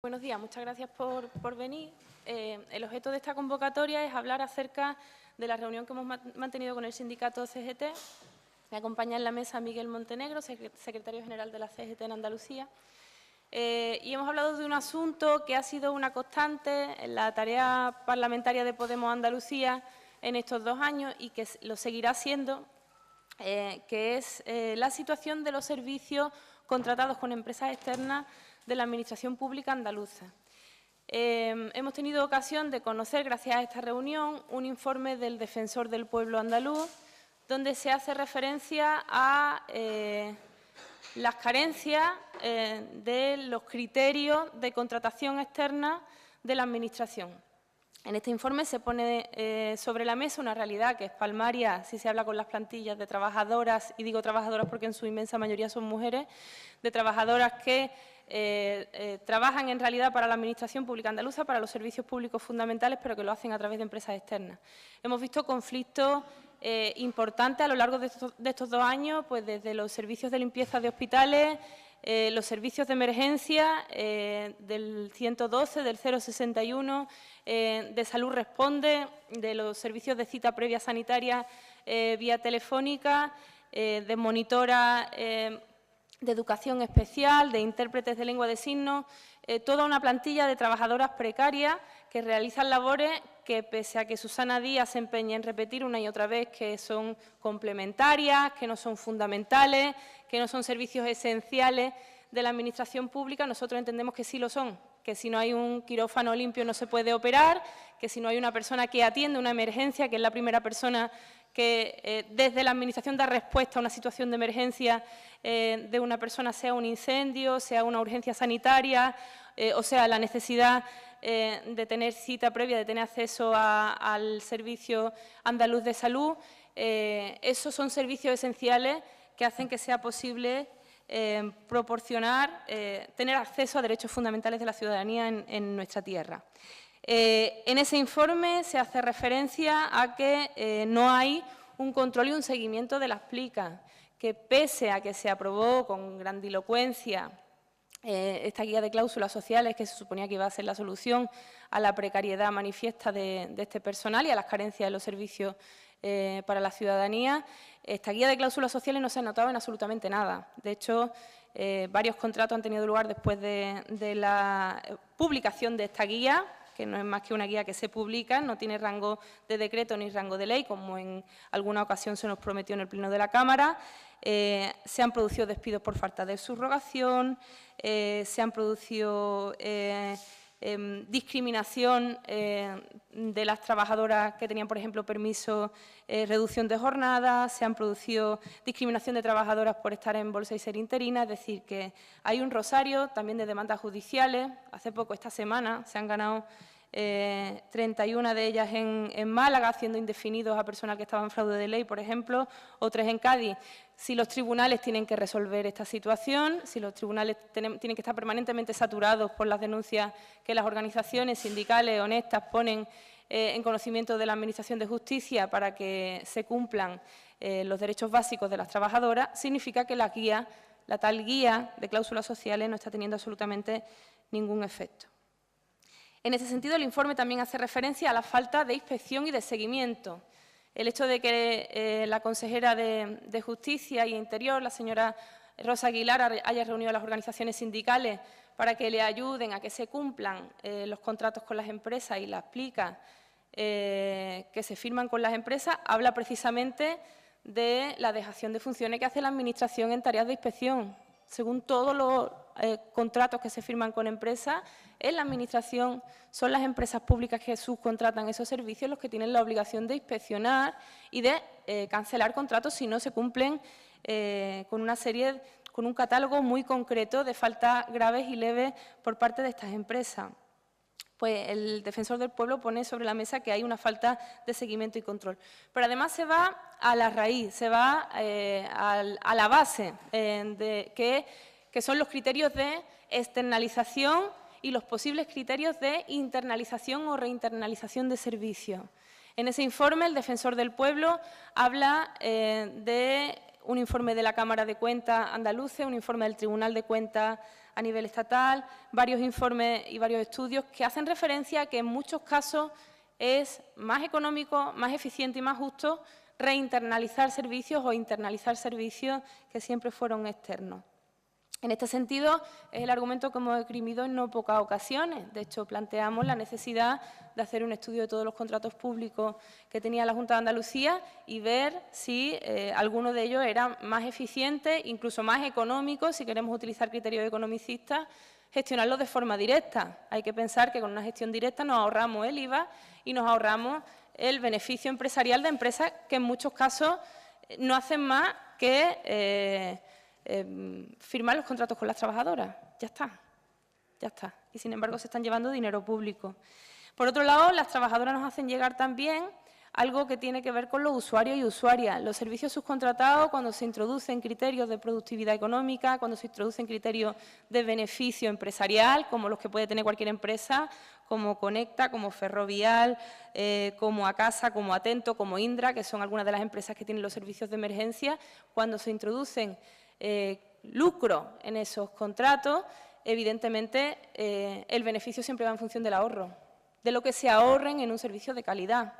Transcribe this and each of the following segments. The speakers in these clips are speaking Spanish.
Buenos días, muchas gracias por venir. El objeto de esta convocatoria es hablar acerca de la reunión que hemos mantenido con el sindicato CGT. Me acompaña en la mesa Miguel Montenegro, secretario general de la CGT en Andalucía. Y hemos hablado de un asunto que ha sido una constante en la tarea parlamentaria de Podemos Andalucía en estos 2 años y que lo seguirá siendo, que es la situación de los servicios contratados con empresas externas de la Administración Pública andaluza. Hemos tenido ocasión de conocer, gracias a esta reunión, un informe del Defensor del Pueblo andaluz, donde se hace referencia a las carencias de los criterios de contratación externa de la Administración. En este informe se pone sobre la mesa una realidad que es palmaria si se habla con las plantillas de trabajadoras, y digo trabajadoras porque en su inmensa mayoría son mujeres, de trabajadoras que trabajan en realidad para la Administración Pública andaluza, para los servicios públicos fundamentales, pero que lo hacen a través de empresas externas. Hemos visto conflictos importantes a lo largo de estos 2 años, pues desde los servicios de limpieza de hospitales, los servicios de emergencia del 112, del 061, de Salud Responde, de los servicios de cita previa sanitaria vía telefónica, de monitora de educación especial, de intérpretes de lengua de signos, toda una plantilla de trabajadoras precarias que realizan labores que, pese a que Susana Díaz se empeña en repetir una y otra vez que son complementarias, que no son fundamentales, que no son servicios esenciales de la Administración Pública, nosotros entendemos que sí lo son, que si no hay un quirófano limpio no se puede operar, que si no hay una persona que atiende una emergencia, que es la primera persona que desde la Administración da respuesta a una situación de emergencia de una persona, sea un incendio, sea una urgencia sanitaria, o sea la necesidad de tener cita previa, de tener acceso al Servicio Andaluz de Salud. Esos son servicios esenciales que hacen que sea posible proporcionar, tener acceso a derechos fundamentales de la ciudadanía en nuestra tierra. En ese informe se hace referencia a que no hay un control y un seguimiento de las plicas, que pese a que se aprobó con grandilocuencia esta guía de cláusulas sociales, que se suponía que iba a ser la solución a la precariedad manifiesta de este personal y a las carencias de los servicios para la ciudadanía, esta guía de cláusulas sociales no se ha notado en absolutamente nada. De hecho, varios contratos han tenido lugar después de la publicación de esta guía, que no es más que una guía que se publica, no tiene rango de decreto ni rango de ley, como en alguna ocasión se nos prometió en el Pleno de la Cámara. Se han producido despidos por falta de subrogación, se han producido discriminación de las trabajadoras que tenían, por ejemplo, permiso, reducción de jornada, se han producido discriminación de trabajadoras por estar en bolsa y ser interinas, es decir, que hay un rosario también de demandas judiciales. Hace poco, esta semana, se han ganado 31 de ellas en Málaga, haciendo indefinidos a personal que estaba en fraude de ley, por ejemplo, o 3 en Cádiz. Si los tribunales tienen que resolver esta situación, si los tribunales tienen que estar permanentemente saturados por las denuncias que las organizaciones sindicales honestas ponen en conocimiento de la Administración de Justicia para que se cumplan los derechos básicos de las trabajadoras, significa que la tal guía de cláusulas sociales no está teniendo absolutamente ningún efecto. En ese sentido, el informe también hace referencia a la falta de inspección y de seguimiento. El hecho de que la consejera de Justicia y Interior, la señora Rosa Aguilar, haya reunido a las organizaciones sindicales para que le ayuden a que se cumplan los contratos con las empresas y las plicas que se firman con las empresas, habla precisamente de la dejación de funciones que hace la Administración en tareas de inspección. Según todos los contratos que se firman con empresas, en la Administración son las empresas públicas que subcontratan esos servicios los que tienen la obligación de inspeccionar y de cancelar contratos si no se cumplen con un catálogo muy concreto de faltas graves y leves por parte de estas empresas. Pues el Defensor del Pueblo pone sobre la mesa que hay una falta de seguimiento y control. Pero además se va a la raíz, se va a la base, que son los criterios de externalización y los posibles criterios de internalización o reinternalización de servicios. En ese informe, el Defensor del Pueblo habla de un informe de la Cámara de Cuentas andaluza, un informe del Tribunal de Cuentas a nivel estatal, varios informes y varios estudios que hacen referencia a que en muchos casos es más económico, más eficiente y más justo reinternalizar servicios o internalizar servicios que siempre fueron externos. En este sentido, es el argumento que hemos esgrimido en no pocas ocasiones. De hecho, planteamos la necesidad de hacer un estudio de todos los contratos públicos que tenía la Junta de Andalucía y ver si alguno de ellos era más eficiente, incluso más económico, si queremos utilizar criterios economicistas, gestionarlos de forma directa. Hay que pensar que con una gestión directa nos ahorramos el IVA y nos ahorramos el beneficio empresarial de empresas que en muchos casos no hacen más que firmar los contratos con las trabajadoras. Ya está. Y, sin embargo, se están llevando dinero público. Por otro lado, las trabajadoras nos hacen llegar también algo que tiene que ver con los usuarios y usuarias. Los servicios subcontratados, cuando se introducen criterios de productividad económica, cuando se introducen criterios de beneficio empresarial, como los que puede tener cualquier empresa, como Conecta, como Ferrovial, como Acasa, como Atento, como Indra, que son algunas de las empresas que tienen los servicios de emergencia, cuando se introducen lucro en esos contratos, evidentemente el beneficio siempre va en función del ahorro, de lo que se ahorren en un servicio de calidad.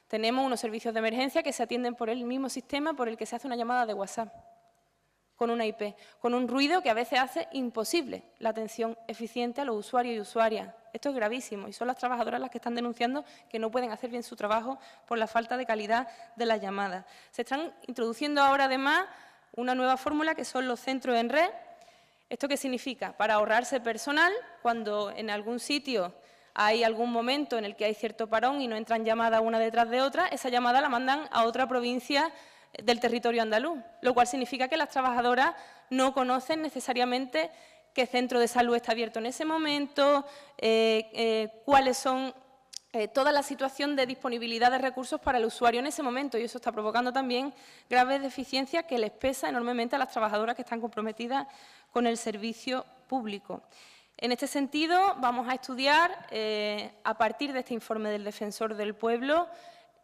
Tenemos unos servicios de emergencia que se atienden por el mismo sistema por el que se hace una llamada de WhatsApp, con una IP, con un ruido que a veces hace imposible la atención eficiente a los usuarios y usuarias. Esto es gravísimo y son las trabajadoras las que están denunciando que no pueden hacer bien su trabajo por la falta de calidad de las llamadas. Se están introduciendo ahora, además, una nueva fórmula que son los centros en red. ¿Esto qué significa? Para ahorrarse personal, cuando en algún sitio hay algún momento en el que hay cierto parón y no entran llamadas una detrás de otra, esa llamada la mandan a otra provincia del territorio andaluz, lo cual significa que las trabajadoras no conocen necesariamente qué centro de salud está abierto en ese momento, cuáles son toda la situación de disponibilidad de recursos para el usuario en ese momento, y eso está provocando también graves deficiencias que les pesa enormemente a las trabajadoras que están comprometidas con el servicio público. En este sentido, vamos a estudiar, a partir de este informe del Defensor del Pueblo,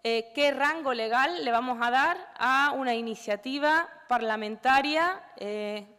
qué rango legal le vamos a dar a una iniciativa parlamentaria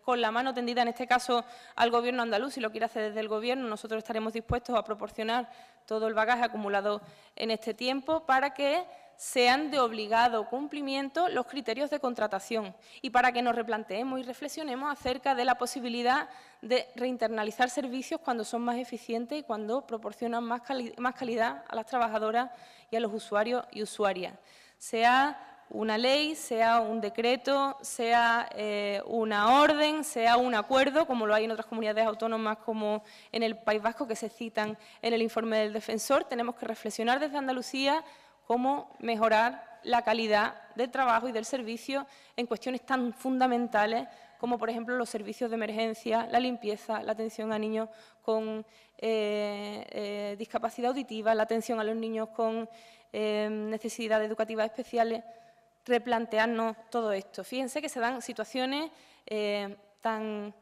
con la mano tendida, en este caso, al Gobierno andaluz. Si lo quiere hacer desde el Gobierno, nosotros estaremos dispuestos a proporcionar todo el bagaje acumulado en este tiempo para que sean de obligado cumplimiento los criterios de contratación y para que nos replanteemos y reflexionemos acerca de la posibilidad de reinternalizar servicios cuando son más eficientes y cuando proporcionan más calidad a las trabajadoras y a los usuarios y usuarias. Sea una ley, sea un decreto, sea una orden, sea un acuerdo, como lo hay en otras comunidades autónomas como en el País Vasco, que se citan en el informe del Defensor. Tenemos que reflexionar desde Andalucía cómo mejorar la calidad del trabajo y del servicio en cuestiones tan fundamentales como, por ejemplo, los servicios de emergencia, la limpieza, la atención a niños con discapacidad auditiva, la atención a los niños con necesidades educativas especiales. Replantearnos todo esto. Fíjense que se dan situaciones tan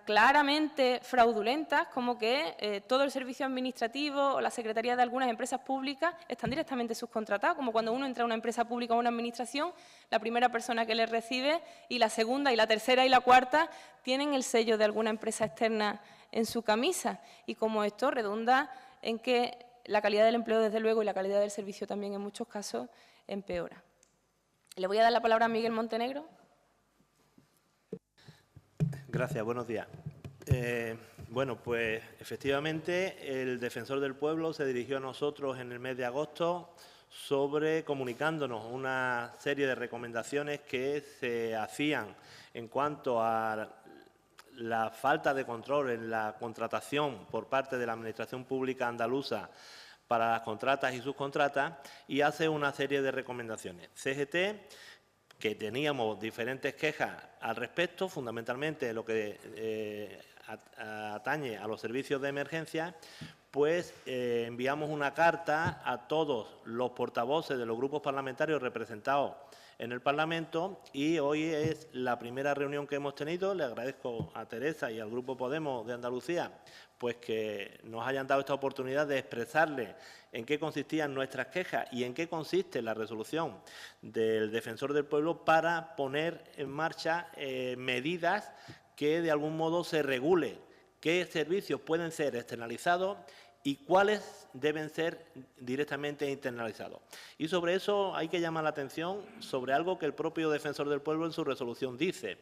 claramente fraudulentas como que todo el servicio administrativo o la secretaría de algunas empresas públicas están directamente subcontratados, como cuando uno entra a una empresa pública o a una administración, la primera persona que le recibe y la segunda y la tercera y la cuarta tienen el sello de alguna empresa externa en su camisa, y como esto redunda en que la calidad del empleo, desde luego, y la calidad del servicio también en muchos casos empeora. Le voy a dar la palabra a Miguel Montenegro. Gracias, buenos días. Bueno, pues efectivamente el Defensor del Pueblo se dirigió a nosotros en el mes de agosto comunicándonos una serie de recomendaciones que se hacían en cuanto a la falta de control en la contratación por parte de la Administración Pública andaluza para las contratas y subcontratas, y hace una serie de recomendaciones. CGT, que teníamos diferentes quejas al respecto, fundamentalmente lo que atañe a los servicios de emergencia, pues enviamos una carta a todos los portavoces de los grupos parlamentarios representados en el Parlamento, y hoy es la primera reunión que hemos tenido. Le agradezco a Teresa y al Grupo Podemos de Andalucía pues que nos hayan dado esta oportunidad de expresarle en qué consistían nuestras quejas y en qué consiste la resolución del Defensor del Pueblo para poner en marcha medidas que de algún modo se regule qué servicios pueden ser externalizados y cuáles deben ser directamente internalizados. Y sobre eso hay que llamar la atención sobre algo que el propio Defensor del Pueblo en su resolución dice.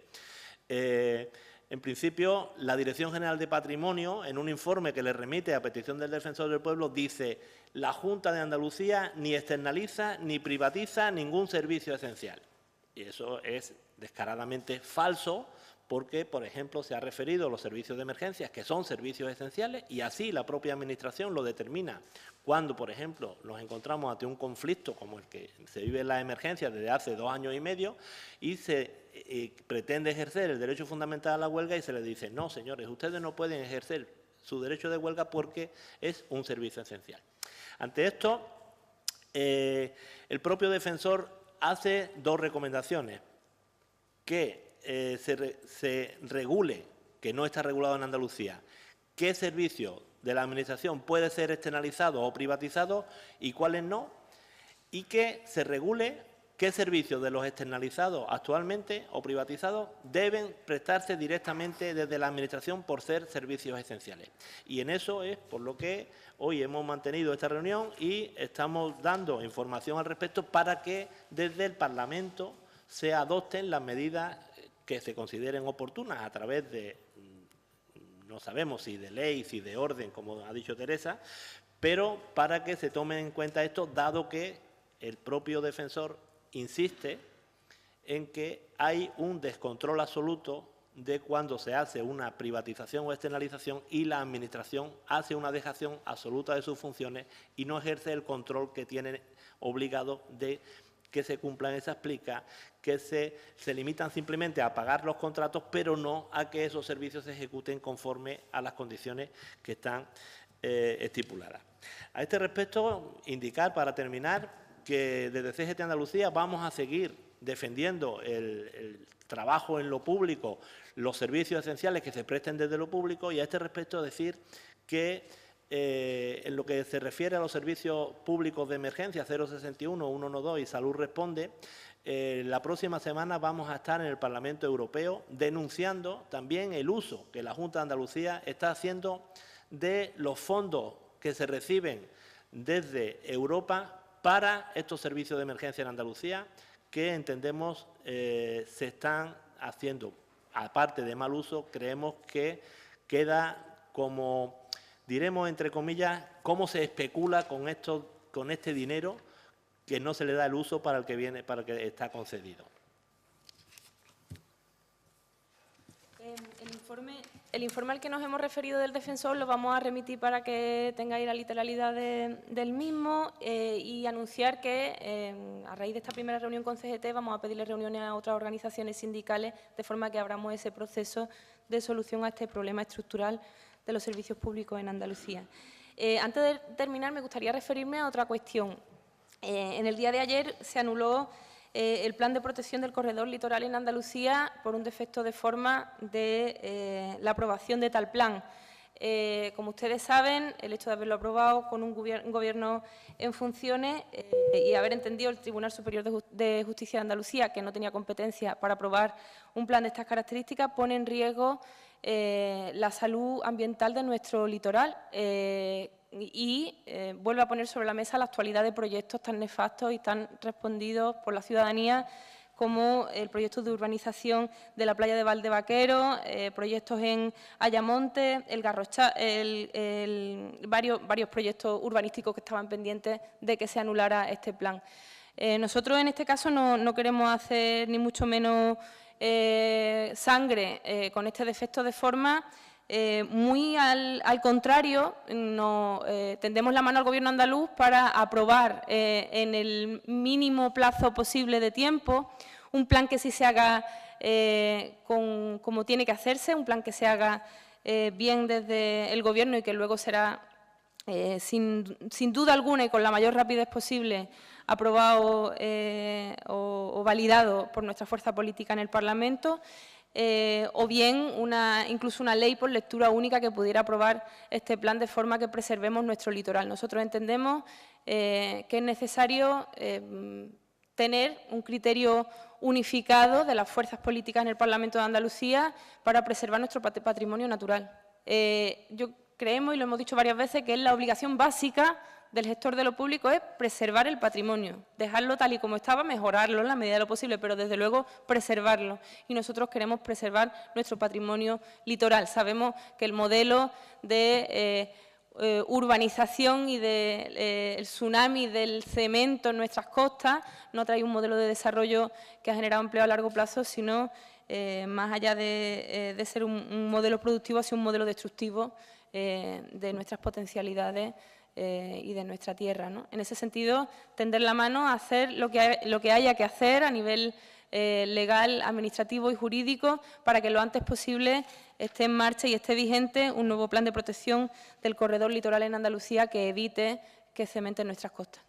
En principio, la Dirección General de Patrimonio, en un informe que le remite a petición del Defensor del Pueblo, dice: la Junta de Andalucía ni externaliza ni privatiza ningún servicio esencial. Y eso es descaradamente falso, porque, por ejemplo, se ha referido a los servicios de emergencias, que son servicios esenciales, y así la propia Administración lo determina. Cuando, por ejemplo, nos encontramos ante un conflicto como el que se vive en las emergencias desde hace 2 años y medio y se pretende ejercer el derecho fundamental a la huelga y se les dice: no, señores, ustedes no pueden ejercer su derecho de huelga porque es un servicio esencial. Ante esto, el propio defensor hace 2 recomendaciones: que se regule, que no está regulado en Andalucía, qué servicio de la Administración puede ser externalizado o privatizado y cuáles no, y que se regule qué servicios de los externalizados actualmente o privatizados deben prestarse directamente desde la Administración por ser servicios esenciales. Y en eso es por lo que hoy hemos mantenido esta reunión y estamos dando información al respecto para que desde el Parlamento se adopten las medidas que se consideren oportunas a través de, no sabemos si de ley, si de orden, como ha dicho Teresa, pero para que se tome en cuenta esto, dado que el propio defensor insiste en que hay un descontrol absoluto de cuando se hace una privatización o externalización y la Administración hace una dejación absoluta de sus funciones y no ejerce el control que tiene obligado de que se cumplan esas plicas, que se limitan simplemente a pagar los contratos, pero no a que esos servicios se ejecuten conforme a las condiciones que están estipuladas. A este respecto, indicar, para terminar, que desde CGT Andalucía vamos a seguir defendiendo el trabajo en lo público, los servicios esenciales que se presten desde lo público, y a este respecto decir que en lo que se refiere a los servicios públicos de emergencia 061, 112 y Salud Responde, la próxima semana vamos a estar en el Parlamento Europeo denunciando también el uso que la Junta de Andalucía está haciendo de los fondos que se reciben desde Europa para estos servicios de emergencia en Andalucía, que entendemos se están haciendo. Aparte de mal uso, creemos que queda como, diremos entre comillas, cómo se especula con este dinero que no se le da el uso para el que viene, para el que está concedido. El informe al que nos hemos referido del defensor lo vamos a remitir para que tengáis la literalidad del mismo y anunciar que a raíz de esta primera reunión con CGT vamos a pedirle reuniones a otras organizaciones sindicales de forma que abramos ese proceso de solución a este problema estructural de los servicios públicos en Andalucía. Antes de terminar, me gustaría referirme a otra cuestión. En el día de ayer se anuló el plan de protección del corredor litoral en Andalucía por un defecto de forma de la aprobación de tal plan. Como ustedes saben, el hecho de haberlo aprobado con un gobierno en funciones y haber entendido el Tribunal Superior de Justicia de Andalucía que no tenía competencia para aprobar un plan de estas características, pone en riesgo la salud ambiental de nuestro litoral y vuelve a poner sobre la mesa la actualidad de proyectos tan nefastos y tan respondidos por la ciudadanía como el proyecto de urbanización de la playa de Valdevaquero, proyectos en Ayamonte, varios proyectos urbanísticos que estaban pendientes de que se anulara este plan. Nosotros en este caso no queremos hacer ni mucho menos sangre con este defecto de forma. Muy al contrario, tendemos la mano al Gobierno andaluz para aprobar en el mínimo plazo posible de tiempo un plan que sí se haga como tiene que hacerse, un plan que se haga bien desde el Gobierno y que luego será, sin duda alguna y con la mayor rapidez posible, aprobado o validado por nuestra fuerza política en el Parlamento. O bien incluso una ley por lectura única que pudiera aprobar este plan de forma que preservemos nuestro litoral. Nosotros entendemos que es necesario tener un criterio unificado de las fuerzas políticas en el Parlamento de Andalucía para preservar nuestro patrimonio natural. Creemos, y lo hemos dicho varias veces, que es la obligación básica del gestor de lo público es preservar el patrimonio, dejarlo tal y como estaba, mejorarlo en la medida de lo posible, pero desde luego preservarlo. Y nosotros queremos preservar nuestro patrimonio litoral. Sabemos que el modelo de urbanización y del tsunami del cemento en nuestras costas no trae un modelo de desarrollo que ha generado empleo a largo plazo, sino más allá de ser un modelo productivo, ha sido un modelo destructivo de nuestras potencialidades y de nuestra tierra, ¿no? En ese sentido, tender la mano a hacer lo que haya que hacer a nivel legal, administrativo y jurídico para que lo antes posible esté en marcha y esté vigente un nuevo plan de protección del corredor litoral en Andalucía que evite que cementen nuestras costas.